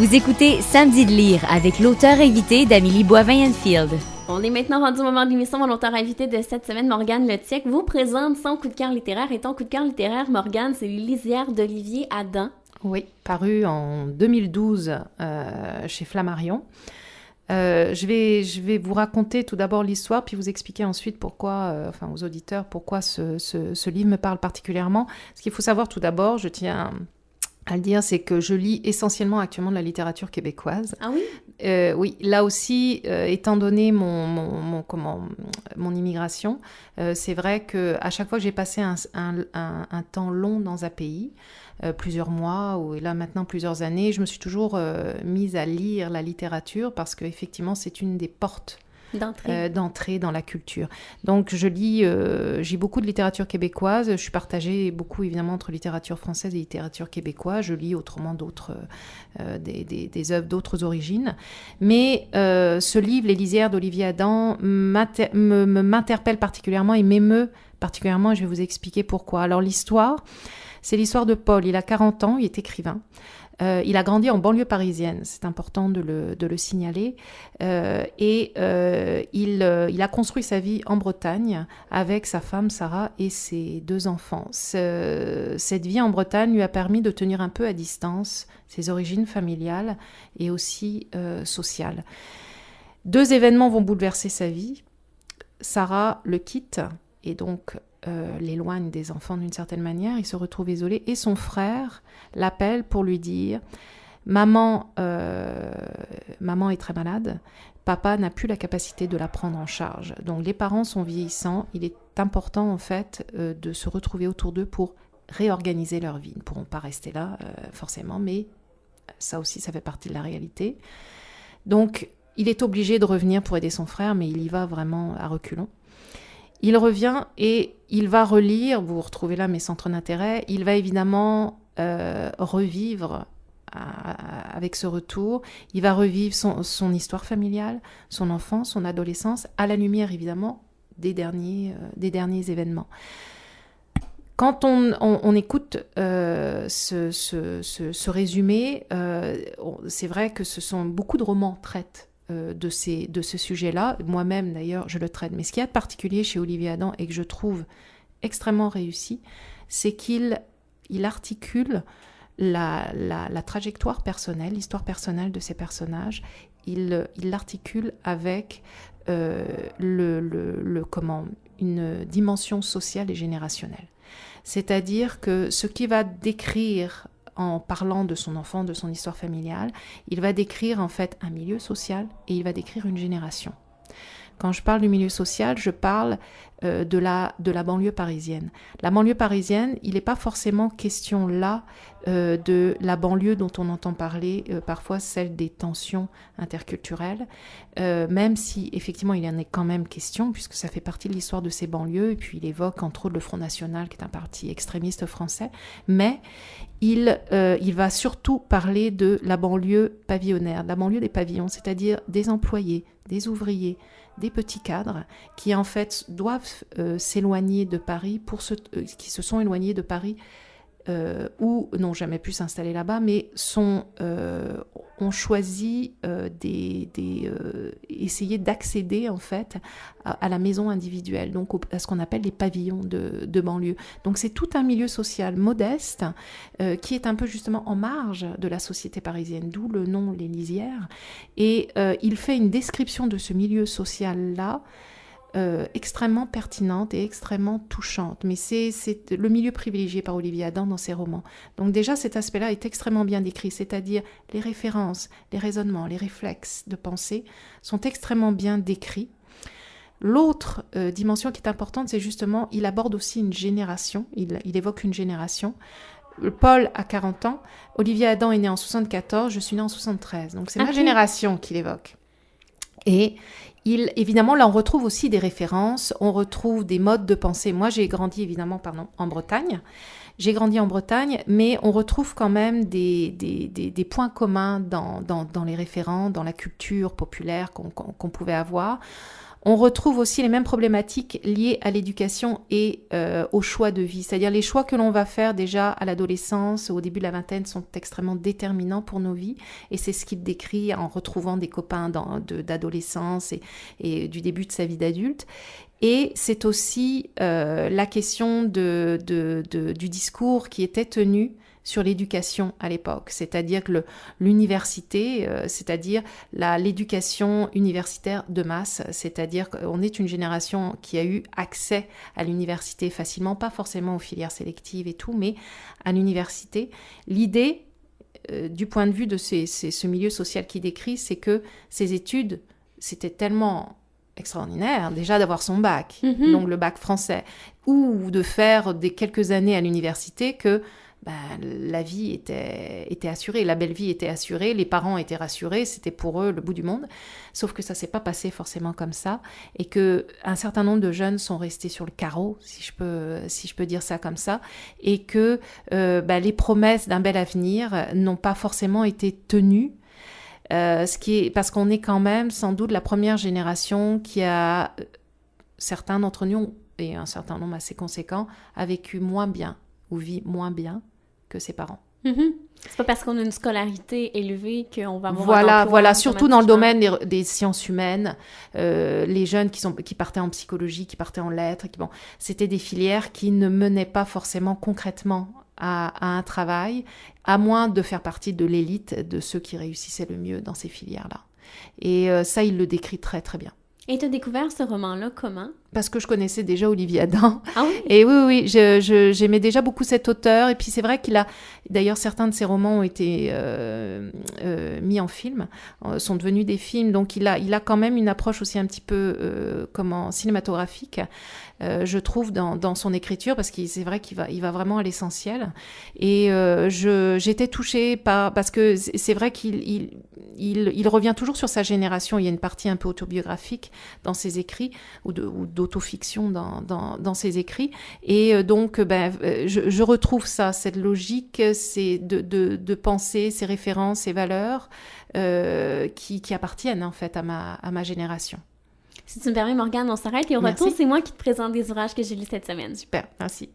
Vous écoutez Samedi de lire avec l'auteur invité d'Amélie Boivin-Enfield. On est maintenant rendu au moment de l'émission. Mon auteur invité de cette semaine, Morgane Letiec, vous présente son coup de cœur littéraire. Et ton coup de cœur littéraire, Morgane, c'est Les Lisières d'Olivier Adam. Oui, paru en 2012 chez Flammarion. Je vais vous raconter tout d'abord l'histoire, puis vous expliquer ensuite pourquoi, aux auditeurs, pourquoi ce livre me parle particulièrement. Ce qu'il faut savoir tout d'abord, je tiens à le dire, c'est que je lis essentiellement actuellement de la littérature québécoise. Ah oui? Oui, là aussi, étant donné mon immigration, c'est vrai qu'à chaque fois que j'ai passé un temps long dans un pays, plusieurs mois ou là maintenant plusieurs années, je me suis toujours mise à lire la littérature parce qu'effectivement, c'est une des portes d'entrée dans la culture. Donc je lis beaucoup de littérature québécoise. Je suis partagée beaucoup évidemment entre littérature française et littérature québécoise. Je lis autrement d'autres des œuvres d'autres origines. Mais ce livre, Les Lisières d'Olivier Adam, m'interpelle particulièrement et m'émeut particulièrement. Je vais vous expliquer pourquoi. Alors l'histoire, c'est l'histoire de Paul. Il a 40 ans, il est écrivain. Il a grandi en banlieue parisienne, c'est important de le signaler, il a construit sa vie en Bretagne avec sa femme Sarah et ses 2 enfants. Cette vie en Bretagne lui a permis de tenir un peu à distance ses origines familiales et aussi sociales. 2 événements vont bouleverser sa vie. Sarah le quitte et donc l'éloigne des enfants d'une certaine manière, il se retrouve isolé et son frère l'appelle pour lui dire maman est très malade, papa n'a plus la capacité de la prendre en charge. Donc les parents sont vieillissants, il est important en fait de se retrouver autour d'eux pour réorganiser leur vie. Ils ne pourront pas rester là forcément, mais ça aussi ça fait partie de la réalité. Donc il est obligé de revenir pour aider son frère, mais il y va vraiment à reculons. Il revient et il va relire, vous retrouvez là mes centres d'intérêt, il va évidemment revivre avec ce retour, il va revivre son histoire familiale, son enfance, son adolescence, à la lumière évidemment des derniers événements. Quand on écoute ce résumé, c'est vrai que beaucoup de romans traitent de ce sujet-là. Moi-même, d'ailleurs, je le traite. Mais ce qu'il y a de particulier chez Olivier Adam et que je trouve extrêmement réussi, c'est qu'il articule la trajectoire personnelle, l'histoire personnelle de ses personnages. Il l'articule avec une dimension sociale et générationnelle. C'est-à-dire que ce qu'il va décrire en parlant de son enfant, de son histoire familiale, il va décrire en fait un milieu social et il va décrire une génération. Quand je parle du milieu social, je parle de la banlieue parisienne. La banlieue parisienne, il n'est pas forcément question là de la banlieue dont on entend parler parfois, celle des tensions interculturelles, même si effectivement il y en est quand même question, puisque ça fait partie de l'histoire de ces banlieues, et puis il évoque entre autres le Front National, qui est un parti extrémiste français, mais il va surtout parler de la banlieue pavillonnaire, de la banlieue des pavillons, c'est-à-dire des employés, des ouvriers, des petits cadres qui en fait doivent s'éloigner de Paris, qui se sont éloignés de Paris ou n'ont jamais pu s'installer là-bas, mais ont choisi essayer d'accéder en fait à la maison individuelle, donc à ce qu'on appelle les pavillons de banlieue. Donc c'est tout un milieu social modeste qui est un peu justement en marge de la société parisienne, d'où le nom Les Lisières. Et il fait une description de ce milieu social-là extrêmement pertinente et extrêmement touchante. Mais c'est le milieu privilégié par Olivier Adam dans ses romans. Donc déjà, cet aspect-là est extrêmement bien décrit, c'est-à-dire les références, les raisonnements, les réflexes de pensée sont extrêmement bien décrits. L'autre dimension qui est importante, c'est justement, il aborde aussi une génération, il évoque une génération. Paul a 40 ans, Olivier Adam est né en 74, je suis née en 73. Donc c'est ma génération qu'il évoque. Et évidemment, là, on retrouve aussi des références, on retrouve des modes de pensée. Moi, j'ai grandi, évidemment, en Bretagne. J'ai grandi en Bretagne, mais on retrouve quand même des points communs dans les référents, dans la culture populaire qu'on pouvait avoir. on retrouve aussi les mêmes problématiques liées à l'éducation et au choix de vie. C'est-à-dire les choix que l'on va faire déjà à l'adolescence, au début de la vingtaine, sont extrêmement déterminants pour nos vies. Et c'est ce qu'il décrit en retrouvant des copains d'adolescence et du début de sa vie d'adulte. Et c'est aussi la question du discours qui était tenu sur l'éducation à l'époque, c'est-à-dire que l'université, c'est-à-dire l'éducation universitaire de masse, c'est-à-dire qu'on est une génération qui a eu accès à l'université facilement, pas forcément aux filières sélectives et tout, mais à l'université. L'idée, du point de vue de ce milieu social qu'il décrit, c'est que ces études, c'était tellement extraordinaire, déjà d'avoir son bac, donc le bac français, ou de faire des quelques années à l'université que la vie était assurée, la belle vie était assurée, les parents étaient rassurés, c'était pour eux le bout du monde. Sauf que ça s'est pas passé forcément comme ça, et que un certain nombre de jeunes sont restés sur le carreau, si je peux dire ça comme ça, et que les promesses d'un bel avenir n'ont pas forcément été tenues. Parce qu'on est quand même sans doute la première génération qui a, certains d'entre nous, et un certain nombre assez conséquent, a vécu moins bien ou vit moins bien que ses parents. C'est pas parce qu'on a une scolarité élevée qu'on va avoir un emploi. Voilà, surtout dans le domaine des sciences humaines, les jeunes qui partaient en psychologie, qui partaient en lettres, c'était des filières qui ne menaient pas forcément concrètement à un travail, à moins de faire partie de l'élite de ceux qui réussissaient le mieux dans ces filières-là. Et ça, il le décrit très très bien. Et tu as découvert ce roman-là comment? Parce que je connaissais déjà Olivier Adam. Ah oui? Et oui, j'aimais déjà beaucoup cet auteur. Et puis c'est vrai d'ailleurs certains de ses romans ont été mis en film, sont devenus des films. Donc il a quand même une approche aussi un petit peu cinématographique, je trouve, dans son écriture, parce que c'est vrai qu'il va vraiment à l'essentiel. Et j'étais touchée parce que c'est vrai qu'il revient toujours sur sa génération. Il y a une partie un peu autobiographique dans ses écrits, ou d'autofiction dans ses écrits, et donc je retrouve cette logique, c'est de penser ces références, ces valeurs qui appartiennent en fait à ma génération. Si tu me permets, Morgane, on s'arrête et au retour, c'est moi qui te présente des ouvrages que j'ai lus cette semaine. Super, merci.